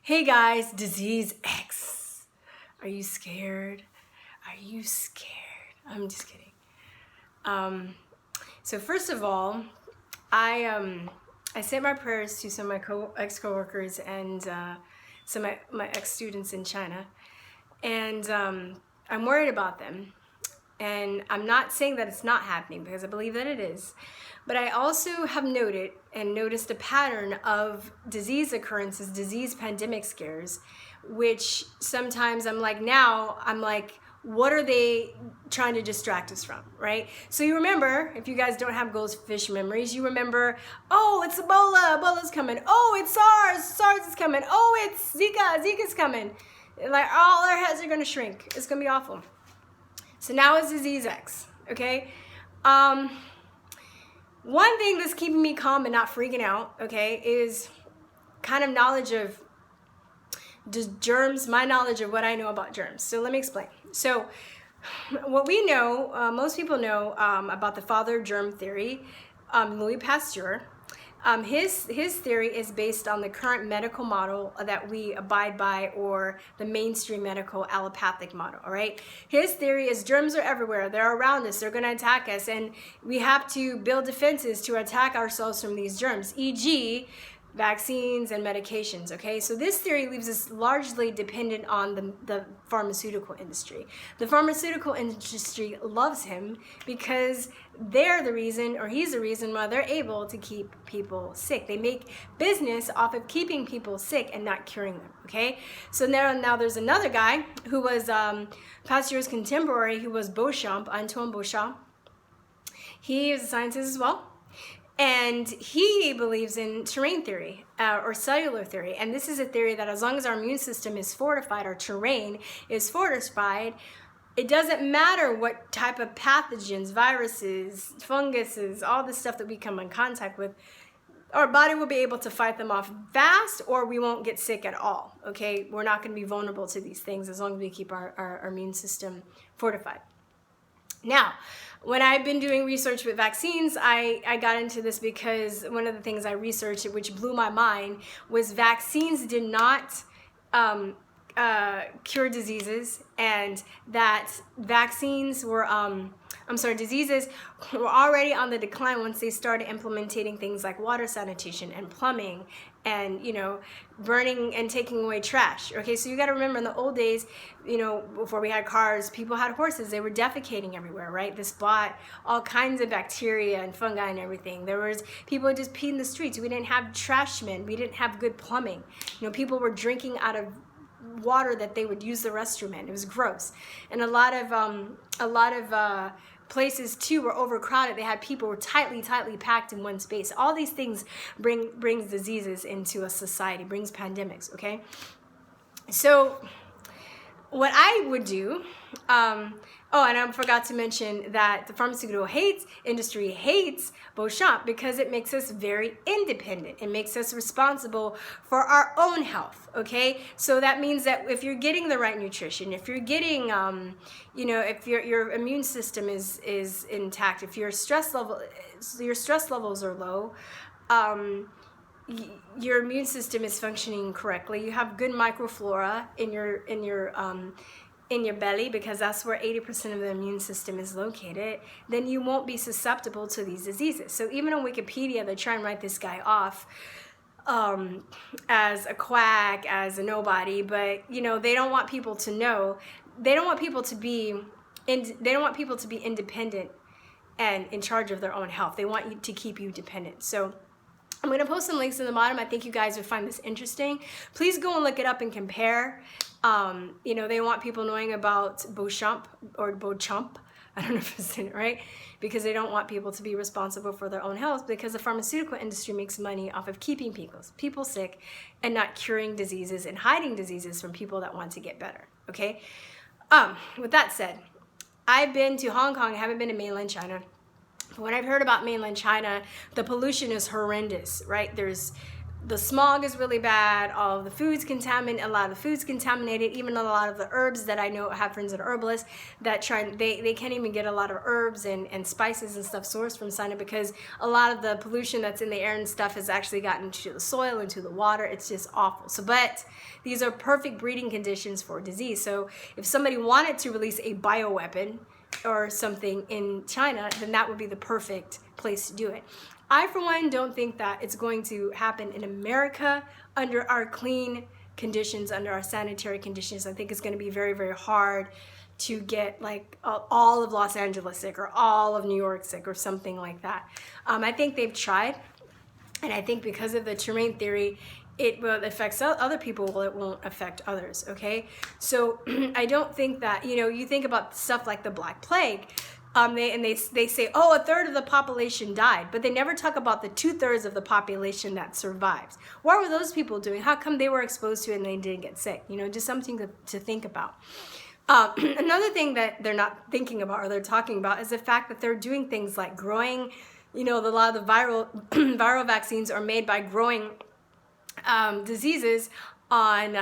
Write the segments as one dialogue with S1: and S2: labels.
S1: Hey guys, disease X. Are you scared? Are you scared? I'm just kidding. So first of all, I sent my prayers to some of my ex-coworkers and some of my ex-students in China, and I'm worried about them. And I'm not saying that it's not happening, because I believe that it is. But I also have noticed a pattern of disease occurrences, disease pandemic scares, which sometimes I'm like, what are they trying to distract us from, right? So you remember, if you guys don't have goldfish memories, you remember, oh, it's Ebola, Ebola's coming. Oh, it's SARS, SARS is coming. Oh, it's Zika, Zika's coming. Like, all our heads are gonna shrink. It's gonna be awful. So now it's disease X, okay? One thing that's keeping me calm and not freaking out, okay, is kind of knowledge of germs, my knowledge of what I know about germs. So let me explain. So what we know, most people know about the father of germ theory, Louie Pasteur. His theory is based on the current medical model that we abide by, or the mainstream medical allopathic model, all right? His theory is germs are everywhere. They're around us. They're going to attack us, and we have to build defenses to attack ourselves from these germs, e.g., vaccines and medications, okay? So this theory leaves us largely dependent on the pharmaceutical industry. The pharmaceutical industry loves him because they're the reason, or he's the reason why they're able to keep people sick. They make business off of keeping people sick and not curing them, okay? So now there's another guy who was Pasteur's contemporary, who was Beauchamp, Antoine Beauchamp. He is a scientist as well. And he believes in terrain theory or cellular theory. And this is a theory that as long as our immune system is fortified, our terrain is fortified, it doesn't matter what type of pathogens, viruses, funguses, all the stuff that we come in contact with, our body will be able to fight them off fast, or we won't get sick at all, okay? We're not going to be vulnerable to these things as long as we keep our immune system fortified. Now, when I've been doing research with vaccines, I got into this because one of the things I researched, which blew my mind, was vaccines did not cure diseases, and that vaccines were, diseases were already on the decline once they started implementing things like water sanitation and plumbing and, burning and taking away trash. Okay, so you got to remember, in the old days, before we had cars, people had horses. They were defecating everywhere, right? This brought all kinds of bacteria and fungi and everything. There was people just peed in the streets. We didn't have trash men. We didn't have good plumbing. People were drinking out of water that they would use the restroom in. It was gross. And a lot of places too were overcrowded. They had people were tightly packed in one space. All these things brings diseases into a society, brings pandemics, okay? So what I would do, and I forgot to mention that the pharmaceutical industry hates Beauchamp because it makes us very independent. It makes us responsible for our own health, okay? So that means that if you're getting the right nutrition, if you're getting, if your immune system is intact, if your stress levels are low, your immune system is functioning correctly, you have good microflora in your belly, because that's where 80% of the immune system is located, then you won't be susceptible to these diseases. So even on Wikipedia, they try and write this guy off as a quack, as a nobody, but they don't want people to know. They don't want people to be independent and in charge of their own health. They want you to keep you dependent. So I'm going to post some links in the bottom. I think you guys would find this interesting. Please go and look it up and compare. They want people knowing about Beauchamp or Beauchamp. I don't know if I'm saying it right, because they don't want people to be responsible for their own health, because the pharmaceutical industry makes money off of keeping people sick and not curing diseases and hiding diseases from people that want to get better, okay? With that said, I've been to Hong Kong. I haven't been to mainland China. When I've heard about mainland China, the pollution is horrendous, right? There's the smog is really bad, all of the food's contaminated, a lot of the food's contaminated, even a lot of the herbs that I know, I have friends that are herbalists that they can't even get a lot of herbs and spices and stuff sourced from China because a lot of the pollution that's in the air and stuff has actually gotten into the soil, into the water. It's just awful. So, but these are perfect breeding conditions for disease. So if somebody wanted to release a bioweapon or something in China, then that would be the perfect place to do it. I, for one, don't think that it's going to happen in America under our clean conditions, under our sanitary conditions. I think it's going to be very, very hard to get like all of Los Angeles sick or all of New York sick or something like that. I think they've tried, and I think because of the terrain theory, it will affect other people, well, it won't affect others, okay? So I don't think that, you know, you think about stuff like the Black Plague, they say, oh, a third of the population died, but they never talk about the 2/3 of the population that survives. What were those people doing? How come they were exposed to it and they didn't get sick? You know, just something to think about. Another thing that they're not thinking about or they're talking about is the fact that they're doing things like growing, you know, a lot of the viral vaccines are made by growing diseases on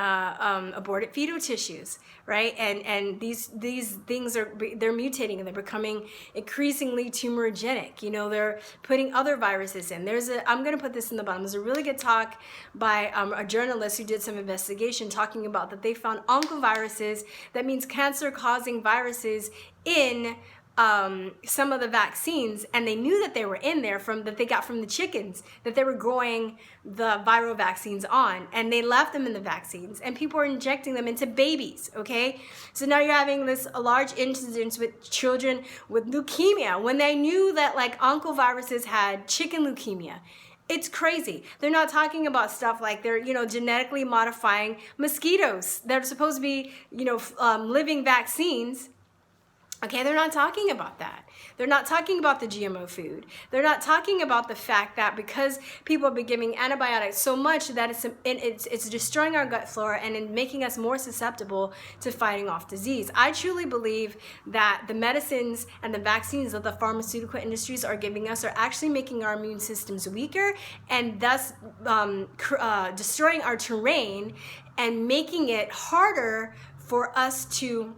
S1: aborted fetal tissues, right? And these things they're mutating and they're becoming increasingly tumorigenic. You know, they're putting other viruses in. I'm going to put this in the bottom. There's a really good talk by a journalist who did some investigation talking about that they found oncoviruses, that means cancer-causing viruses, in some of the vaccines, and they knew that they were in there that they got from the chickens that they were growing the viral vaccines on, and they left them in the vaccines, and people are injecting them into babies, okay? So now you're having this large incidence with children with leukemia when they knew that like oncoviruses had chicken leukemia. It's crazy. They're not talking about stuff like they're, you know, genetically modifying mosquitoes. They're supposed to be, you know, living vaccines. Okay, they're not talking about that. They're not talking about the GMO food. They're not talking about the fact that because people have been giving antibiotics so much that it's destroying our gut flora and making us more susceptible to fighting off disease. I truly believe that the medicines and the vaccines that the pharmaceutical industries are giving us are actually making our immune systems weaker and thus destroying our terrain and making it harder for us to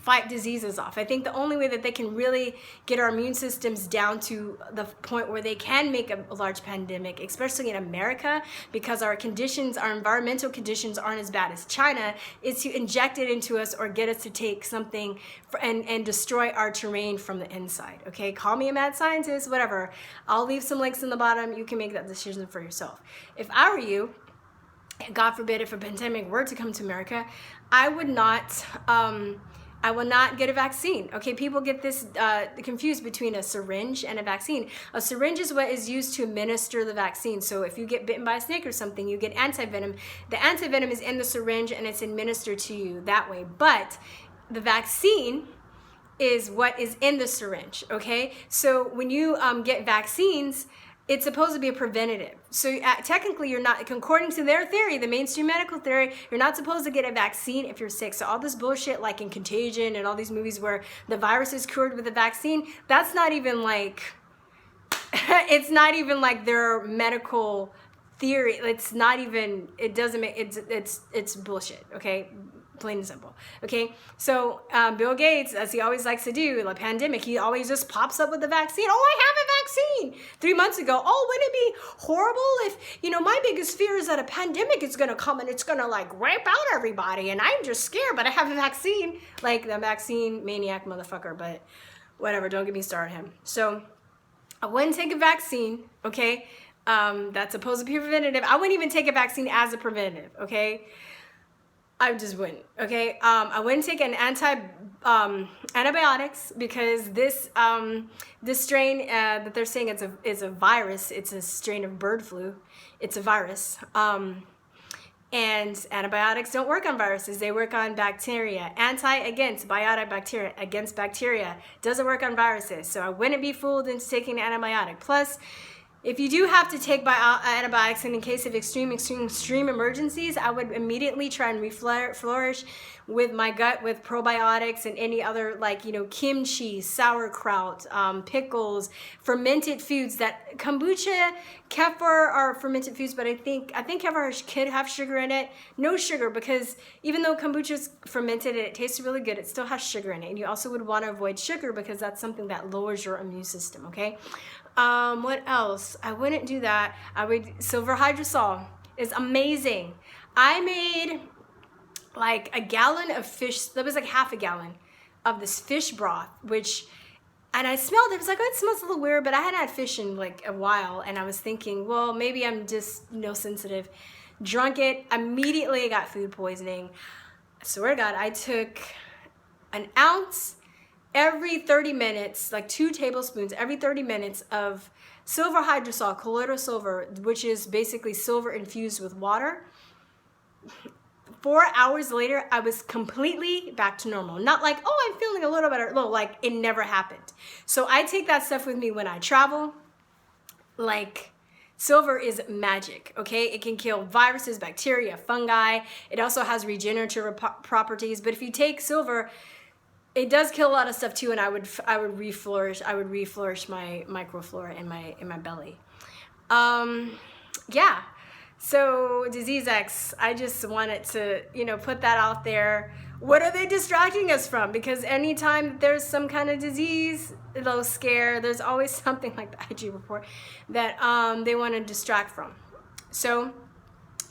S1: fight diseases off. I think the only way that they can really get our immune systems down to the point where they can make a large pandemic, especially in America, because our conditions, our environmental conditions aren't as bad as China, is to inject it into us or get us to take something and destroy our terrain from the inside, okay? Call me a mad scientist, whatever. I'll leave some links in the bottom. You can make that decision for yourself. If I were you, God forbid if a pandemic were to come to America, I will not get a vaccine. Okay, people get this confused between a syringe and a vaccine. A syringe is what is used to administer the vaccine. So if you get bitten by a snake or something, you get antivenom. The antivenom is in the syringe and it's administered to you that way. But the vaccine is what is in the syringe, okay? So when you get vaccines, it's supposed to be a preventative. So technically you're not, according to their theory, the mainstream medical theory, you're not supposed to get a vaccine if you're sick. So all this bullshit like in Contagion and all these movies where the virus is cured with a vaccine, that's not even like, it's not even like their medical theory. It's not even, it doesn't make, it's bullshit, okay? Plain and simple, okay? So Bill Gates, as he always likes to do, the pandemic, he always just pops up with the vaccine. Oh, I have a vaccine 3 months ago. Oh, wouldn't it be horrible if, you know, my biggest fear is that a pandemic is gonna come and it's gonna like wipe out everybody and I'm just scared, but I have a vaccine. Like the vaccine maniac motherfucker, but whatever, don't get me started him. So I wouldn't take a vaccine, okay? That's supposed to be preventative. I wouldn't even take a vaccine as a preventative, okay? I just wouldn't, okay? I wouldn't take an antibiotics because this strain that they're saying is a virus. It's a strain of bird flu. It's a virus. And antibiotics don't work on viruses. They work on bacteria. Against bacteria, against bacteria. Doesn't work on viruses. So I wouldn't be fooled into taking an antibiotic. Plus, if you do have to take antibiotics, and in case of extreme emergencies, I would immediately try and reflourish with my gut with probiotics and any other, like, you know, kimchi, sauerkraut, pickles, fermented foods. That kombucha, kefir are fermented foods, but I think kefir could have sugar in it. No sugar, because even though kombucha is fermented and it tastes really good, it still has sugar in it. And you also would want to avoid sugar because that's something that lowers your immune system, okay? What else? I wouldn't do that. Silver hydrosol is amazing. I made like a gallon of fish, that was like half a gallon of this fish broth, and I smelled it. It was like, oh, it smells a little weird, but I hadn't had fish in like a while, and I was thinking, well, maybe I'm just, you know, sensitive. Drunk it, immediately got food poisoning. I swear to God, I took an ounce every 30 minutes, like 2 tablespoons every 30 minutes of silver hydrosol, colloidal silver, which is basically silver infused with water. 4 hours later, I was completely back to normal. Not like, oh, I'm feeling a little better. No, like it never happened. So I take that stuff with me when I travel. Like, silver is magic, okay? It can kill viruses, bacteria, fungi. It also has regenerative properties. But if you take silver, it does kill a lot of stuff too, and I would reflourish my microflora in my belly. Yeah. So Disease X, I just wanted to, you know, put that out there. What are they distracting us from? Because anytime there's some kind of disease, they'll scare. There's always something like the IG report that they want to distract from. So,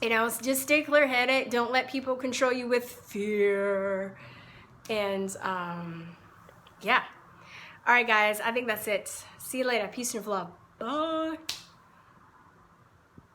S1: you know, just stay clear-headed. Don't let people control you with fear. And yeah. All right, guys, I think that's it. See you later. Peace and love. Bye.